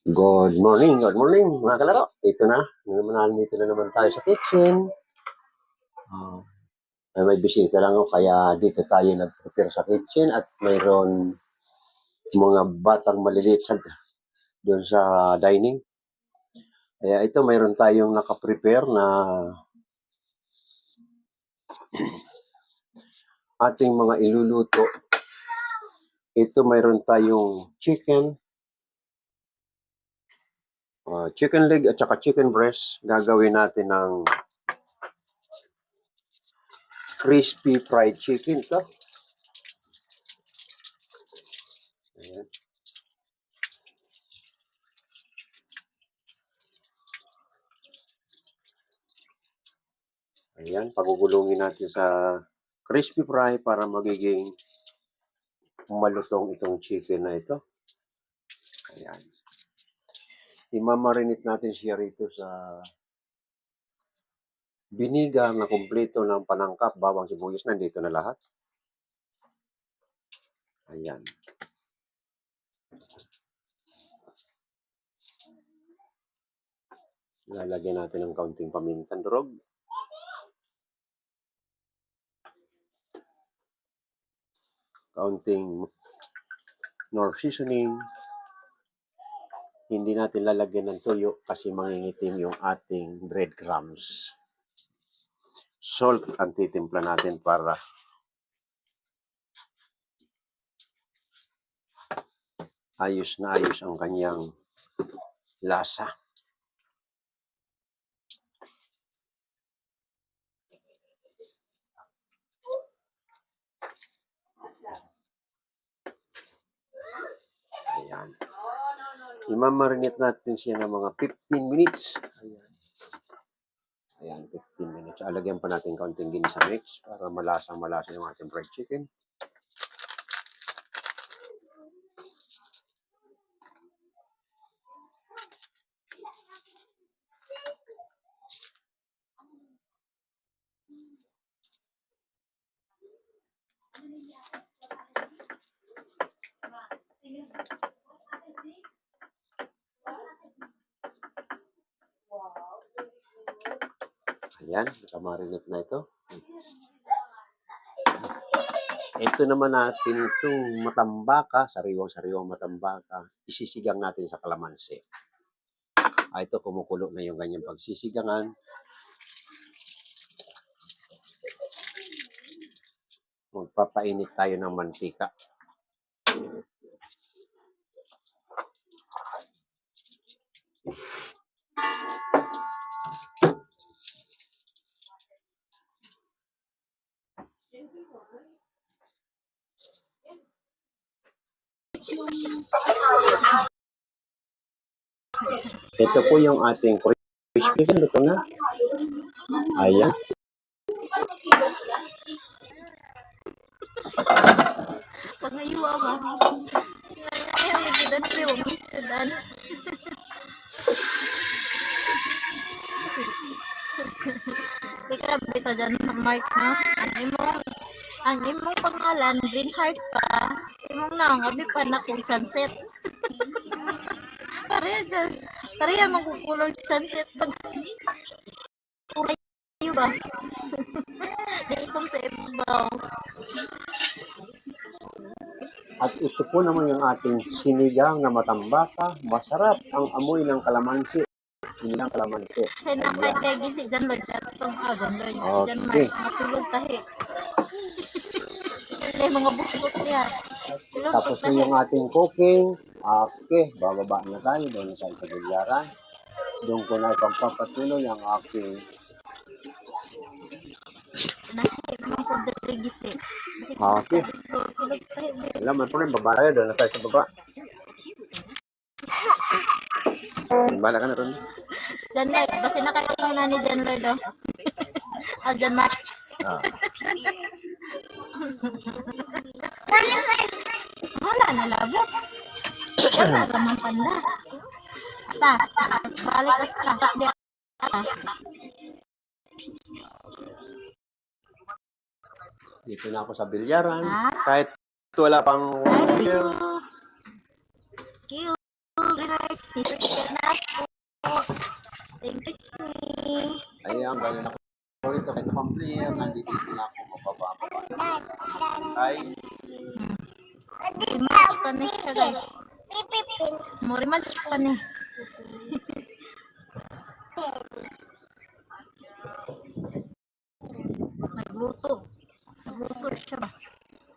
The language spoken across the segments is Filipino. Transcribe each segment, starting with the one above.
Good morning mga kalaro. Ito na, nandito na naman tayo sa kitchen. May bisita lang ako, kaya dito tayo nag-prepare sa kitchen at mayroon mga batang maliliit doon sa dining. Kaya ito, mayroon tayong nakaprepare na ating mga iluluto. Ito, mayroon tayong chicken leg at saka chicken breast. Gagawin natin ng crispy fried chicken ito. Ayan. Ayan, pagugulungin natin sa crispy fry para magiging malutong itong chicken na ito. Ayan. Imamarinate natin siya rito sa binigar na kumpleto ng panangkap, bawang, sibuyas, nandito na lahat. Ayan. Lalagyan natin ng kaunting pamintang durog. Kaunting nor seasoning. Hindi natin lalagyan ng toyo kasi mangingitim yung ating breadcrumbs. Salt ang titimpla natin para ayos na ayos ang kanyang lasa. Ayan. Imamarinate natin siya ng mga 15 minutes. Ayan. Ayan, 15 minutes. Alagyan pa natin kaunting ginisa mix para malasa yung ating fried chicken. Ayan, nakamarinate na ito. Ito naman natin itong matambaka, sariwang matambaka, isisigang natin sa kalamansi. Ito, kumukulo na yung ganyang pagsisigangan. Magpapainit tayo ng mantika. Ito po yung ating crispy chicken. Luto na. Ayan. Pangayuwa ba? Ayaw, nagidan ko yung misadan. Ika, bita dyan, Mark, no? Ang imong pangalan, Green Heart pa. Imong naangabi pa na kung sunset. Pareha magkukulong sunset pag kayo ba? Di itong sa ibaw. At ito po naman yung ating sinigang na matambaka. Masarap ang amoy ng kalamansi. Sinigang kalamansi. Kasi nakay gisi dyan, Lord. Itong agon, Lord. Dyan, Okay. Mark. Matulog tahi. Hindi, mga bukot niya. Tapos na yung ating cooking. Okay, bababa na tayo. Doon na tayo sa bilyaran. Doon ko na ipagpapatuloy ang aking Naman ko dari gisi. okay. Tulog tahi. Alam mo po rin, baba tayo. Doon na tayo sa baba. Bala ka na rin. Jan Lloyd, basi na kayo na ni Jan Lloyd, oh. Jan Mark. Wala na labot. Wala naman panda. Basta, balik ka sa tak dia. Dito na ako sa bilyaran. Kahit wala pang Thank you. heart. T-shirt ka na po. Thank you. Ayan, galing ako ito kay Pamplier. Nandito na ako mababa. Ay, Rematch pa na siya, guys. Mo rematch pa ni. Nagluto. Nagluto siya ba?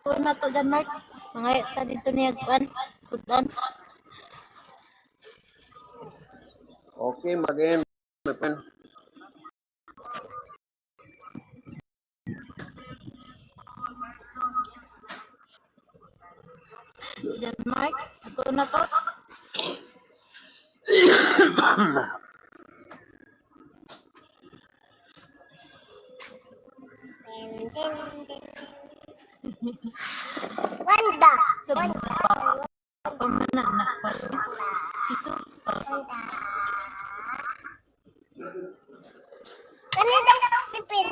Ito na to dyan, Mark. Mga ta dito niya, Kwan. Sudan. okay, mag-end. My friend. Dyan, Mark. Ito na to. Ganda. Sa buka. Pamana na pa. Iso pa. Kanina pipin.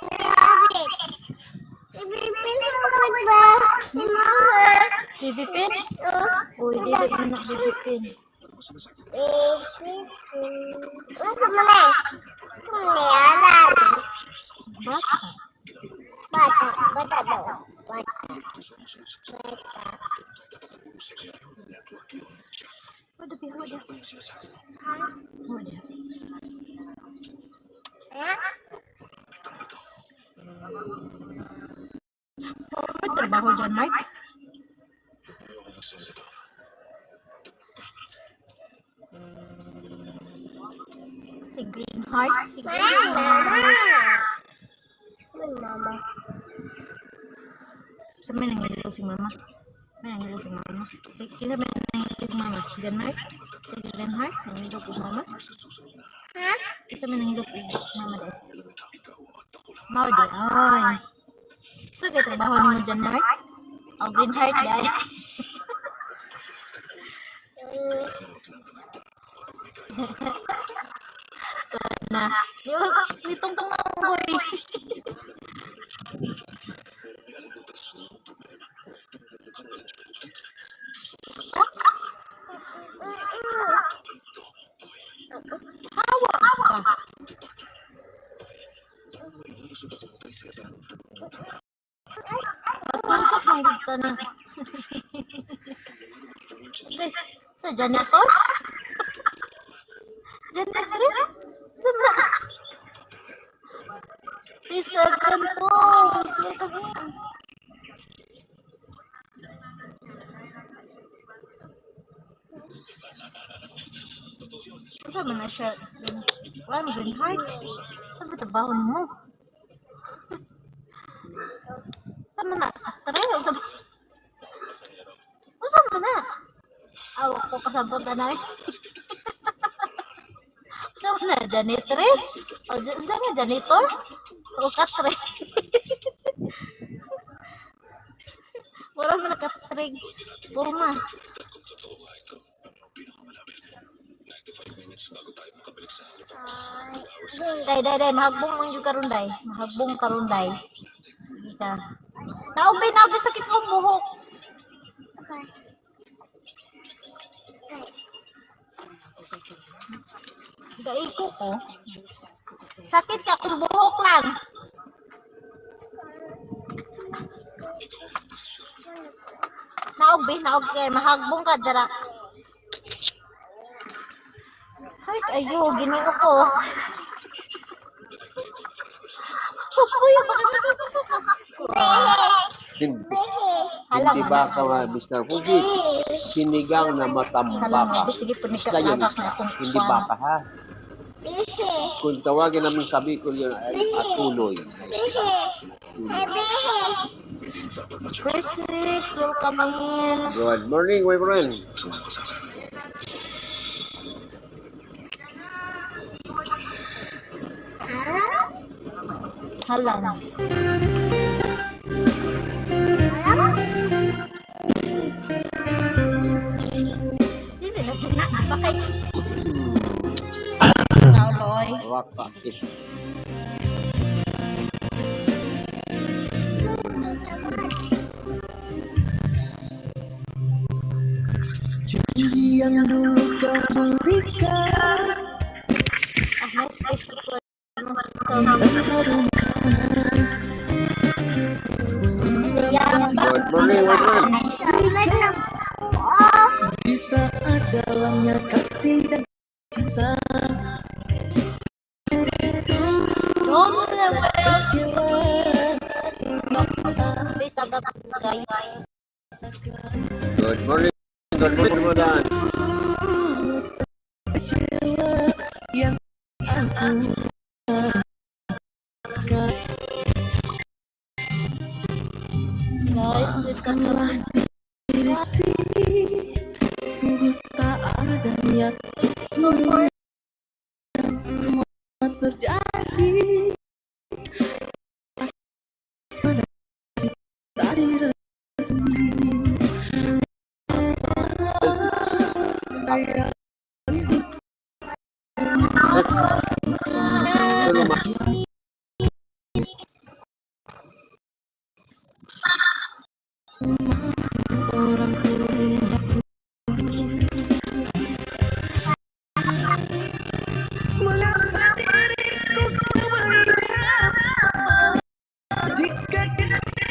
Pipin sumod ba? Si Mama. Si Pipin? Uy, dito na na si Pipin. Pipin. Ano mo na? Alam. Bata. Bata. Bata daw. Bata. Wada pi, wada. Wada. Ha? May trabaho dyan, Mark? Si Green Heart. Si Green Mama. Heart. Mama. Sa may nangilog si Mama. May nangilog si Mama. Si kila may nangilog si Mama. Dyan, Mark? Si Green Heart. Nangilog si Mama. Ha? Sa may nangilog si Mama dahil. Mao di. Ay. So, kaya trabaho ni mo dyan, Mark? O, Green Heart dahil. Na. Nitong-tong na ako eh. Hawa. Patusok ng dito na. Sa janitor? Janitress? Sama. Sister Kanto. Sister Kanto. Sama na siya. One Green Heart. Sama trabaho mo. Sama na. Tara, sama na. Awak ko kasabot na eh. Sama na, janitress? O, sama janitor? O, katre? Mura mo na katrig. Purma. Day, mahagbong mo yung karunday. Mahagbong karunday. Sige ka. Naubi, sakit mong buhok. Gaiko ko. Sakit ka kung buhok lang. Naog kay mahagbong ka dara. Ay, ayo, ginoo ko. Kuya, bakit nagsusukas ko? hindi ba ka Mr. Fuji? Sinigang na matambaka. Sige po, Basta yun, hindi baka ha. Kung tawagin namin sabi ko yun ay asuloy. Chris, welcome in. Good morning, my friend. Halang. Hindi na gina. Bakit? Nauloy. Waka is yang dulu kau berikan. Next question po. Good morning, my friend. Di saat dalamnya kasih dan cinta. Please stop, guys. Good morning, Ramadan. Yang aku Guys, please come maafkanlah diri sungguh tak ada niat semua terjadi. Tadi resmi Dulu, Mas. orang mengapa diriku berdiam jika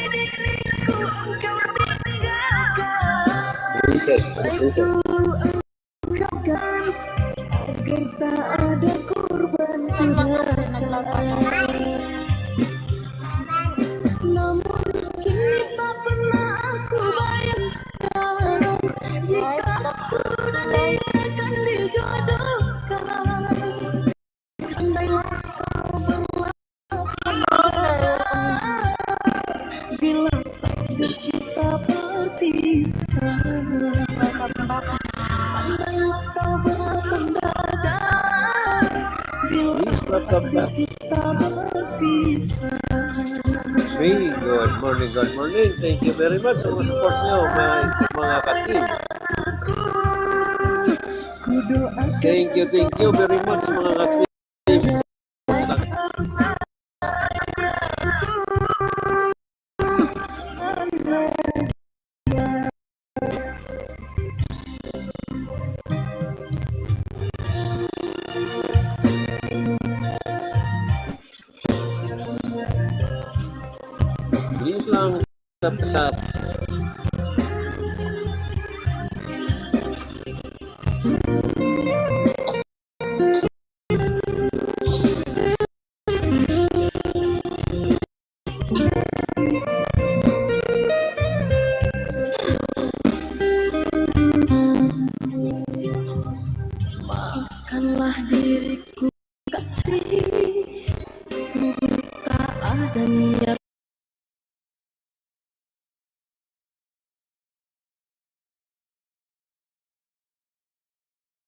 diriku engkau tinggalkan. Itu ungkapkan agar tak ada korban rasa. Namun kita pernah aku bayangkan jika aku dan dia akan dijodohkan. Andailah kau berlapang bila takdir kita berpisah. Andailah kau berlapang dada bila takdir kita berpisah. Good morning. Thank you very much sa mga support nyo, mga ka-team. Thank you very much mga ka-team. Bilis lang. Tap. Maafkanlah diriku kasih, sungguh tak ada niat